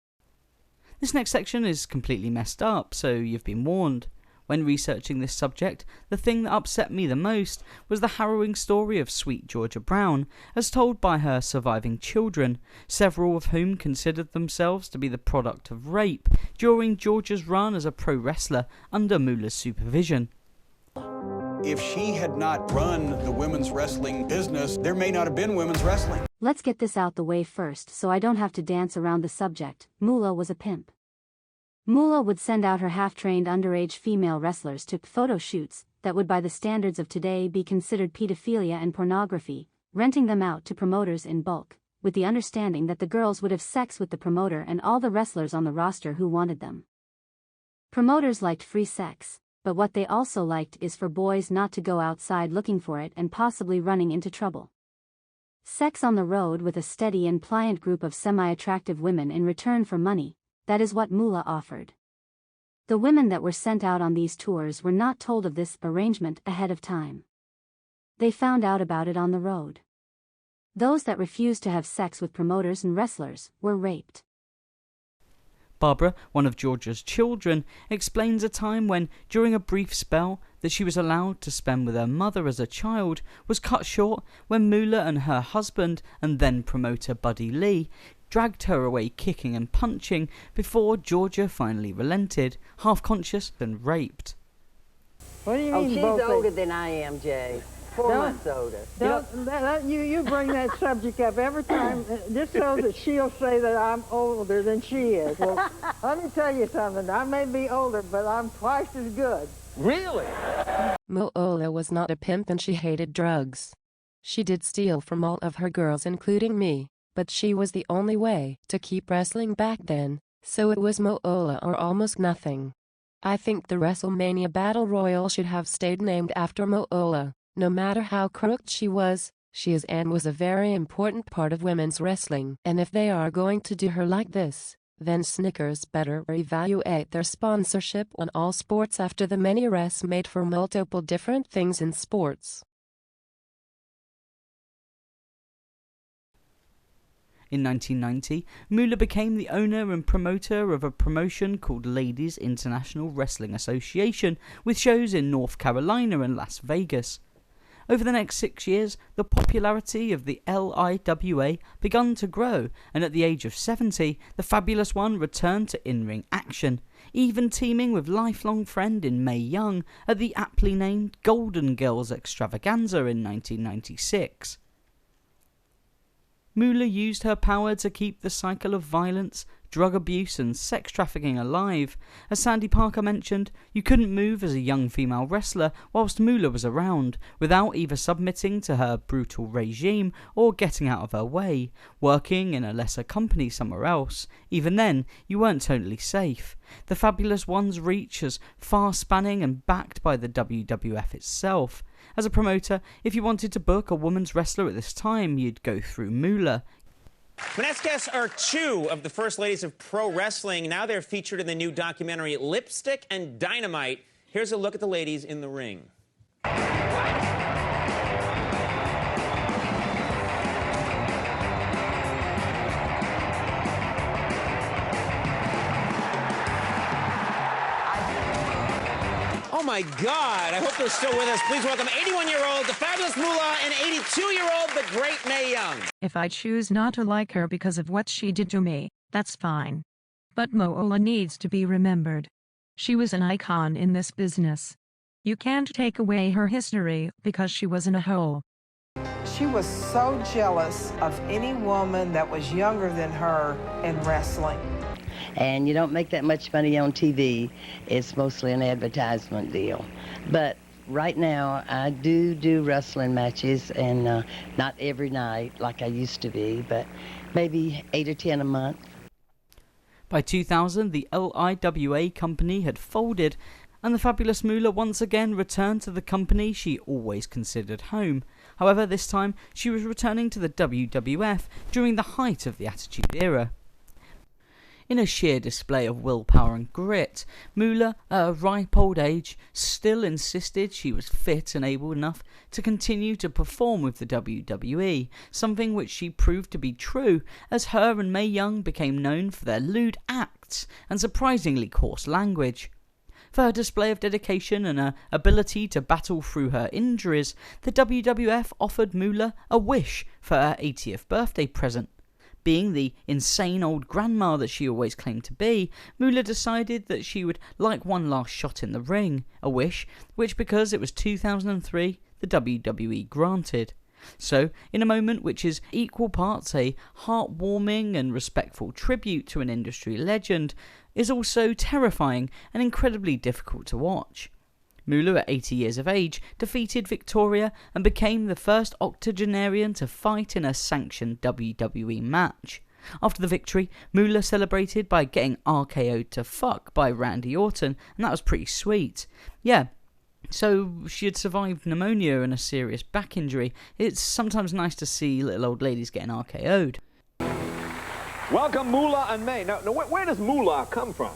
Speaker 7: This next section is completely messed up, so you've been warned. When researching this subject, the thing that upset me the most was the harrowing story of sweet Georgia Brown, as told by her surviving children, several of whom considered themselves to be the product of rape during Georgia's run as a pro wrestler under Moolah's supervision.
Speaker 21: If she had not run the women's wrestling business, there may not have been women's wrestling.
Speaker 20: Let's get this out the way first so I don't have to dance around the subject. Moolah was a pimp. Moolah would send out her half-trained underage female wrestlers to photo shoots that would by the standards of today be considered pedophilia and pornography, renting them out to promoters in bulk, with the understanding that the girls would have sex with the promoter and all the wrestlers on the roster who wanted them. Promoters liked free sex, but what they also liked is for boys not to go outside looking for it and possibly running into trouble. Sex on the road with a steady and pliant group of semi-attractive women in return for money. That is what Moolah offered. The women that were sent out on these tours were not told of this arrangement ahead of time. They found out about it on the road. Those that refused to have sex with promoters and wrestlers were raped.
Speaker 7: Barbara, one of Georgia's children, explains a time when, during a brief spell that she was allowed to spend with her mother as a child, was cut short when Moolah and her husband and then promoter Buddy Lee dragged her away kicking and punching before Georgia finally relented, half-conscious and raped.
Speaker 13: What do you mean? She's older than I am, Jay. 4 months older.
Speaker 5: You bring that subject up every time, just so that she'll say that I'm older than she is. Well, let me tell you something. I may be older, but I'm twice as good.
Speaker 1: Really?
Speaker 12: Moolah was not a pimp and she hated drugs. She did steal from all of her girls, including me, but she was the only way to keep wrestling back then, so it was Moolah or almost nothing. I think the WrestleMania Battle Royal should have stayed named after Moolah. No matter how crooked she is and was a very important part of women's wrestling. And if they are going to do her like this, then Snickers better evaluate their sponsorship on all sports after the many arrests made for multiple different things in sports.
Speaker 7: In 1990, Moolah became the owner and promoter of a promotion called Ladies International Wrestling Association, with shows in North Carolina and Las Vegas. Over the next 6 years, the popularity of the LIWA began to grow, and at the age of 70, the Fabulous One returned to in-ring action, even teaming with lifelong friend in Mae Young at the aptly named Golden Girls Extravaganza in 1996. Moolah used her power to keep the cycle of violence, drug abuse and sex trafficking alive. As Sandy Parker mentioned, you couldn't move as a young female wrestler whilst Moolah was around, without either submitting to her brutal regime or getting out of her way, working in a lesser company somewhere else. Even then, you weren't totally safe. The Fabulous One's reach is far-spanning and backed by the WWF itself. As a promoter, if you wanted to book a women's wrestler at this time, you'd go through Moolah.
Speaker 22: My next guests are two of the first ladies of pro wrestling. Now they're featured in the new documentary Lipstick and Dynamite. Here's a look at the ladies in the ring. Oh my God, I hope they're still with us. Please welcome 81-year-old, the Fabulous Moolah, and 82-year-old, the great Mae Young.
Speaker 23: If I choose not to like her because of what she did to me, that's fine. But Moolah needs to be remembered. She was an icon in this business. You can't take away her history because she was in a hole.
Speaker 19: She was so jealous of any woman that was younger than her in wrestling.
Speaker 6: And you don't make that much money on TV. It's mostly an advertisement deal. But right now, I do wrestling matches, and not every night like I used to be, but maybe 8 or 10 a month.
Speaker 7: By 2000, the LIWA company had folded, and the Fabulous Moolah once again returned to the company she always considered home. However, this time, she was returning to the WWF during the height of the Attitude Era. In a sheer display of willpower and grit, Moolah, at a ripe old age, still insisted she was fit and able enough to continue to perform with the WWE, something which she proved to be true, as her and Mae Young became known for their lewd acts and surprisingly coarse language. For her display of dedication and her ability to battle through her injuries, the WWF offered Moolah a wish for her 80th birthday present. Being the insane old grandma that she always claimed to be, Moolah decided that she would like one last shot in the ring, a wish which, because it was 2003, the WWE granted. So, in a moment which is equal parts a heartwarming and respectful tribute to an industry legend, is also terrifying and incredibly difficult to watch. Moolah, at 80 years of age, defeated Victoria and became the first octogenarian to fight in a sanctioned WWE match. After the victory, Moolah celebrated by getting RKO'd to fuck by Randy Orton, and that was pretty sweet. Yeah, so she had survived pneumonia and a serious back injury. It's sometimes nice to see little old ladies getting RKO'd.
Speaker 1: Welcome, Moolah and Mae. Now where does Moolah come from?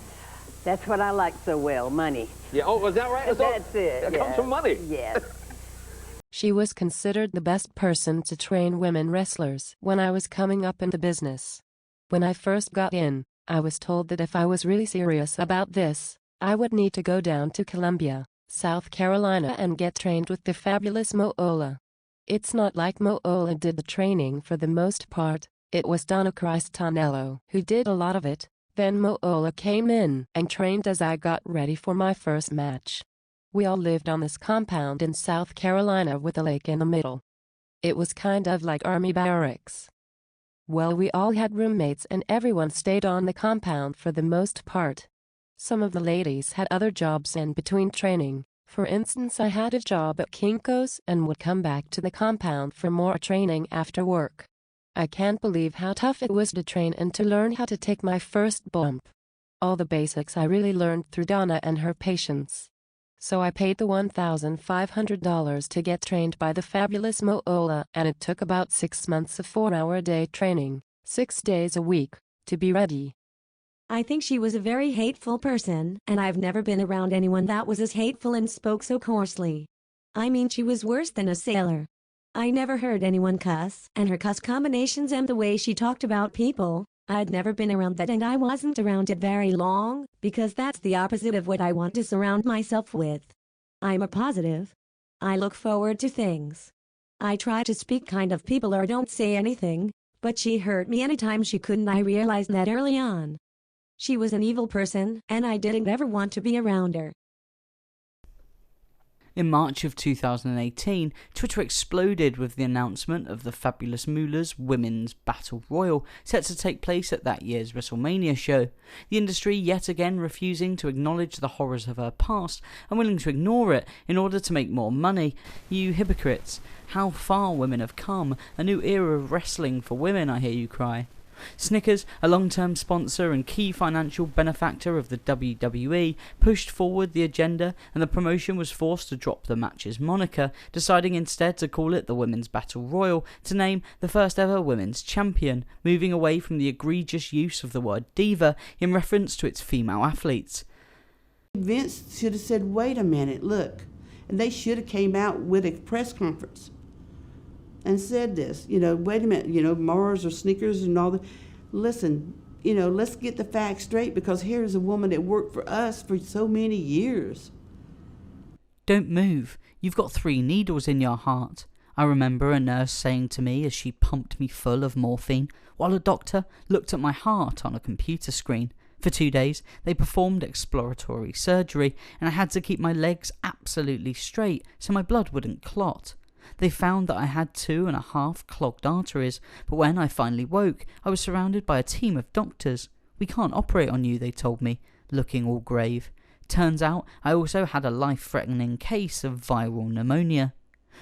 Speaker 13: That's what I like so well, money.
Speaker 1: Yeah, oh, is that right?
Speaker 13: That's it.
Speaker 1: It comes from money.
Speaker 13: Yes.
Speaker 12: She was considered the best person to train women wrestlers when I was coming up in the business. When I first got in, I was told that if I was really serious about this, I would need to go down to Columbia, South Carolina and get trained with the Fabulous Moolah. It's not like Moolah did the training for the most part, it was Donna Cristanello who did a lot of it. Then Moolah came in and trained as I got ready for my first match. We all lived on this compound in South Carolina with a lake in the middle. It was kind of like army barracks. Well, we all had roommates and everyone stayed on the compound for the most part. Some of the ladies had other jobs in between training. For instance, I had a job at Kinko's and would come back to the compound for more training after work. I can't believe how tough it was to train and to learn how to take my first bump. All the basics I really learned through Donna and her patience. So I paid the $1,500 to get trained by the fabulous Moolah, and it took about 6 months of 4-hour-a-day training, 6 days a week, to be ready.
Speaker 15: I think she was a very hateful person, and I've never been around anyone that was as hateful and spoke so coarsely. I mean, she was worse than a sailor. I never heard anyone cuss, and her cuss combinations and the way she talked about people, I'd never been around that, and I wasn't around it very long, because that's the opposite of what I want to surround myself with. I'm a positive. I look forward to things. I try to speak kind of people or don't say anything, but she hurt me anytime she couldn't. I realized that early on. She was an evil person, and I didn't ever want to be around her.
Speaker 7: In March of 2018, Twitter exploded with the announcement of the fabulous Moolah's Women's Battle Royal, set to take place at that year's WrestleMania show. The industry yet again refusing to acknowledge the horrors of her past and willing to ignore it in order to make more money. You hypocrites, how far women have come, a new era of wrestling for women, I hear you cry. Snickers, a long-term sponsor and key financial benefactor of the WWE, pushed forward the agenda, and the promotion was forced to drop the match's moniker, deciding instead to call it the Women's Battle Royal to name the first ever women's champion, moving away from the egregious use of the word diva in reference to its female athletes.
Speaker 2: Vince should have said, wait a minute, look, and they should have came out with a press conference and said this, wait a minute, Mars or Snickers and all that. Listen, let's get the facts straight, because here's a woman that worked for us for so many years.
Speaker 7: Don't move. You've got 3 needles in your heart. I remember a nurse saying to me as she pumped me full of morphine, while a doctor looked at my heart on a computer screen. For 2 days, they performed exploratory surgery, and I had to keep my legs absolutely straight so my blood wouldn't clot. They found that I had 2.5 clogged arteries, but when I finally woke, I was surrounded by a team of doctors. We can't operate on you, they told me, looking all grave. Turns out I also had a life-threatening case of viral pneumonia.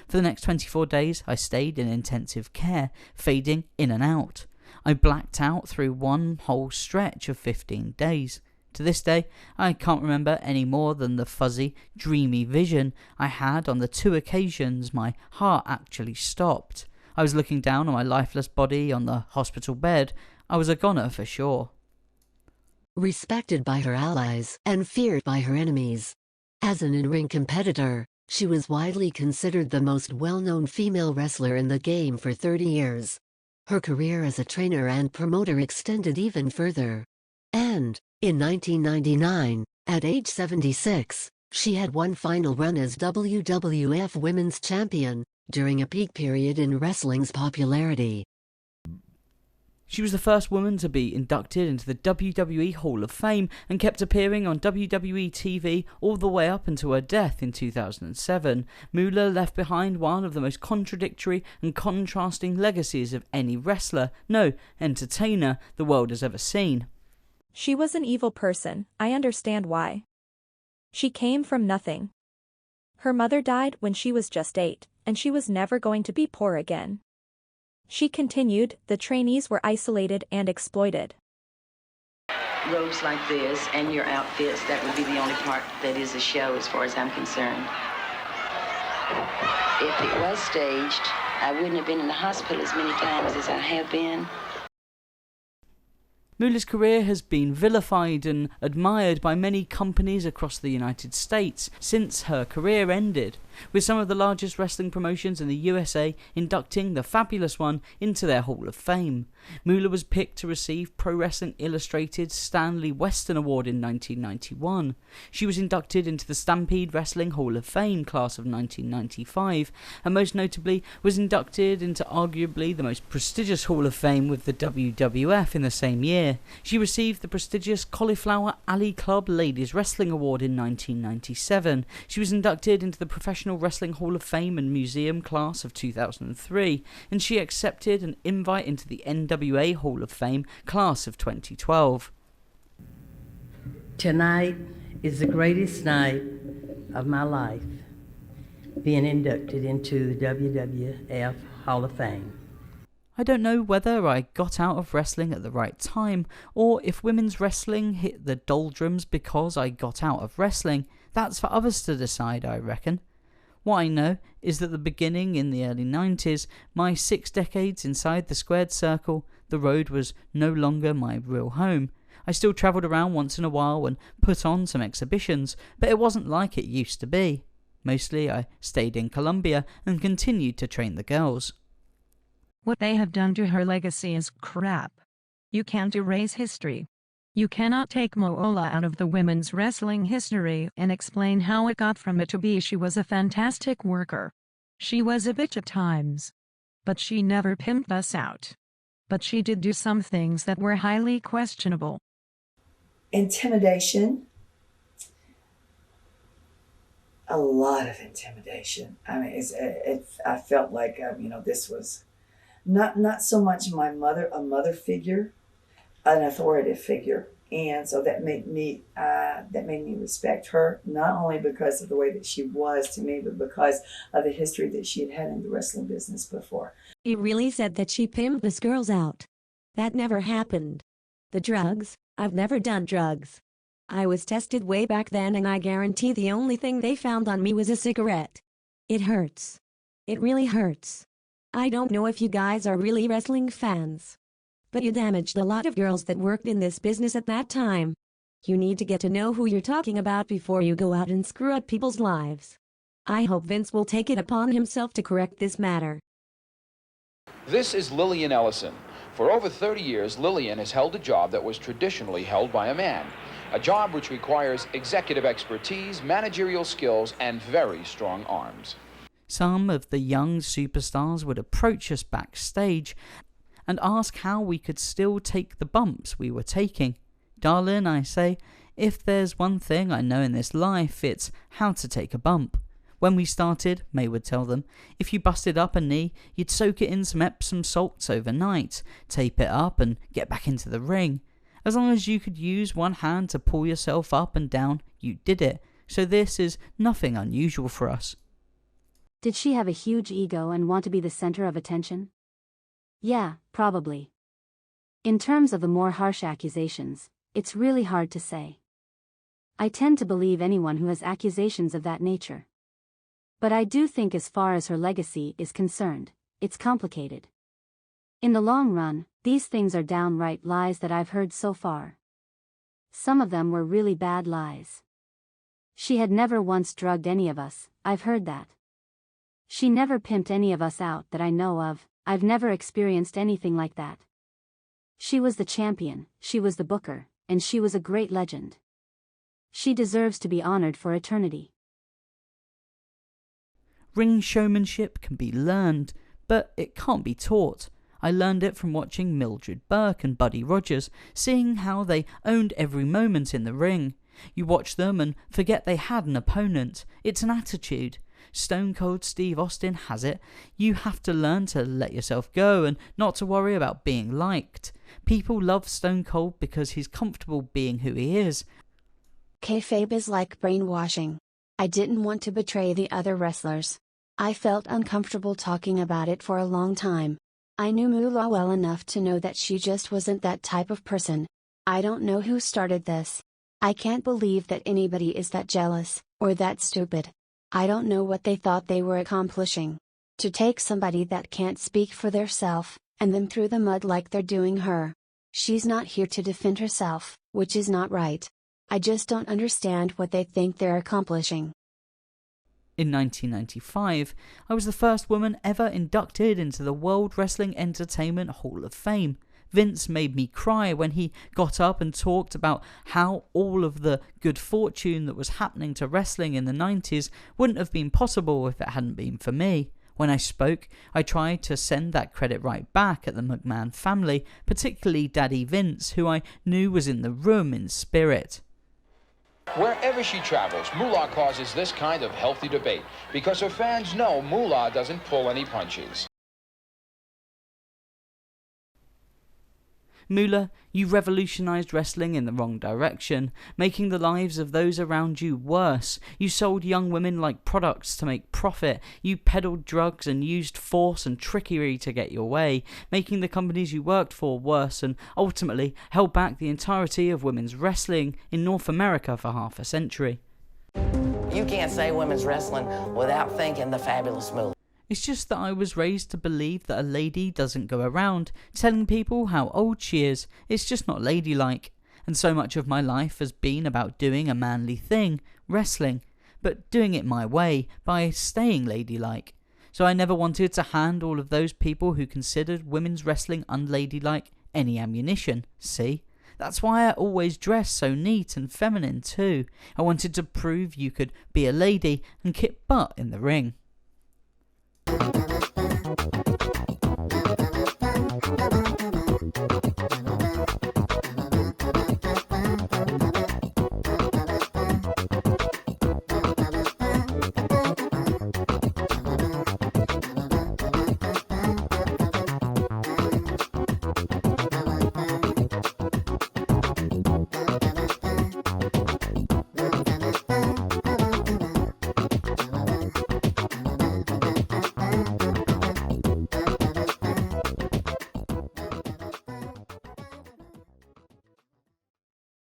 Speaker 7: For the next 24 days, I stayed in intensive care, fading in and out. I blacked out through one whole stretch of 15 days. To this day, I can't remember any more than the fuzzy, dreamy vision I had on the 2 occasions my heart actually stopped. I was looking down on my lifeless body on the hospital bed. I was a goner for sure.
Speaker 10: Respected by her allies and feared by her enemies. As an in-ring competitor, she was widely considered the most well-known female wrestler in the game for 30 years. Her career as a trainer and promoter extended even further. And, in 1999, at age 76, she had one final run as WWF Women's Champion, during a peak period in wrestling's popularity.
Speaker 7: She was the first woman to be inducted into the WWE Hall of Fame and kept appearing on WWE TV all the way up until her death in 2007. Moolah left behind one of the most contradictory and contrasting legacies of any wrestler, no, entertainer, the world has ever seen.
Speaker 17: She was an evil person, I understand why. She came from nothing. Her mother died when she was just 8, and she was never going to be poor again. She continued, the trainees were isolated and exploited.
Speaker 3: Robes like this and your outfits, that would be the only part that is a show as far as I'm concerned. If it was staged, I wouldn't have been in the hospital as many times as I have been.
Speaker 7: Moolah's career has been vilified and admired by many companies across the United States since her career ended. with some of the largest wrestling promotions in the USA inducting the fabulous one into their Hall of Fame. Moolah was picked to receive Pro Wrestling Illustrated's Stanley Weston Award in 1991. She was inducted into the Stampede Wrestling Hall of Fame class of 1995, and most notably was inducted into arguably the most prestigious Hall of Fame with the WWF in the same year. She received the prestigious Cauliflower Alley Club Ladies Wrestling Award in 1997. She was inducted into the Professional Wrestling Hall of Fame and Museum class of 2003, and she accepted an invite into the NWA Hall of Fame class of 2012.
Speaker 6: Tonight is the greatest night of my life, being inducted into the WWF Hall of Fame.
Speaker 7: I don't know whether I got out of wrestling at the right time, or if women's wrestling hit the doldrums because I got out of wrestling. That's for others to decide, I reckon. What I know is that the beginning in the early 90s, my 6 decades inside the squared circle, the road was no longer my real home. I still travelled around once in a while and put on some exhibitions, but it wasn't like it used to be. Mostly I stayed in Colombia and continued to train the girls.
Speaker 23: What they have done to her legacy is crap. You can't erase history. You cannot take Moolah out of the women's wrestling history and explain how it got from it to be. She was a fantastic worker. She was a bitch at times. But she never pimped us out. But she did do some things that were highly questionable.
Speaker 4: Intimidation. A lot of intimidation. I mean, I felt like, this was not so much my mother, a mother figure, an authoritative figure, and so that made me respect her, not only because of the way that she was to me, but because of the history that she had in the wrestling business before.
Speaker 15: He really said that she pimped us girls out. That never happened. The drugs, I've never done drugs. I was tested way back then, and I guarantee the only thing they found on me was a cigarette. It hurts. It really hurts. I don't know if you guys are really wrestling fans, but you damaged a lot of girls that worked in this business at that time. You need to get to know who you're talking about before you go out and screw up people's lives. I hope Vince will take it upon himself to correct this matter.
Speaker 8: This is Lillian Ellison. For over 30 years, Lillian has held a job that was traditionally held by a man. A job which requires executive expertise, managerial skills, and very strong arms.
Speaker 7: Some of the young superstars would approach us backstage and ask how we could still take the bumps we were taking. Darling, I say, if there's one thing I know in this life, it's how to take a bump. When we started, May would tell them, if you busted up a knee, you'd soak it in some Epsom salts overnight, tape it up and get back into the ring. As long as you could use one hand to pull yourself up and down, you did it. So this is nothing unusual for us.
Speaker 20: Did she have a huge ego and want to be the center of attention? Yeah, probably. In terms of the more harsh accusations, it's really hard to say. I tend to believe anyone who has accusations of that nature. But I do think as far as her legacy is concerned, it's complicated. In the long run, these things are downright lies that I've heard so far. Some of them were really bad lies. She had never once drugged any of us, I've heard that. She never pimped any of us out that I know of, I've never experienced anything like that. She was the champion, she was the booker, and she was a great legend. She deserves to be honored for eternity.
Speaker 7: Ring showmanship can be learned, but it can't be taught. I learned it from watching Mildred Burke and Buddy Rogers, seeing how they owned every moment in the ring. You watch them and forget they had an opponent. It's an attitude. Stone Cold Steve Austin has it. You have to learn to let yourself go and not to worry about being liked. People love Stone Cold because he's comfortable being who he is.
Speaker 9: Kayfabe is like brainwashing. I didn't want to betray the other wrestlers. I felt uncomfortable talking about it for a long time. I knew Moolah well enough to know that she just wasn't that type of person. I don't know who started this. I can't believe that anybody is that jealous, or that stupid. I don't know what they thought they were accomplishing. To take somebody that can't speak for theirself, and then through the mud like they're doing her. She's not here to defend herself, which is not right. I just don't understand what they think they're accomplishing.
Speaker 7: In 1995, I was the first woman ever inducted into the World Wrestling Entertainment Hall of Fame. Vince made me cry when he got up and talked about how all of the good fortune that was happening to wrestling in the 90s wouldn't have been possible if it hadn't been for me. When I spoke, I tried to send that credit right back at the McMahon family, particularly Daddy Vince, who I knew was in the room in spirit.
Speaker 8: Wherever she travels, Moolah causes this kind of healthy debate because her fans know Moolah doesn't pull any punches.
Speaker 7: Moolah, you revolutionized wrestling in the wrong direction, making the lives of those around you worse. You sold young women like products to make profit. You peddled drugs and used force and trickery to get your way, making the companies you worked for worse, and ultimately held back the entirety of women's wrestling in North America for half a century.
Speaker 11: You can't say women's wrestling without thinking the fabulous Moolah.
Speaker 7: It's just that I was raised to believe that a lady doesn't go around telling people how old she is. It's just not ladylike. And so much of my life has been about doing a manly thing, wrestling, but doing it my way, by staying ladylike. So I never wanted to hand all of those people who considered women's wrestling unladylike any ammunition, see? That's why I always dressed so neat and feminine too. I wanted to prove you could be a lady and kick butt in the ring.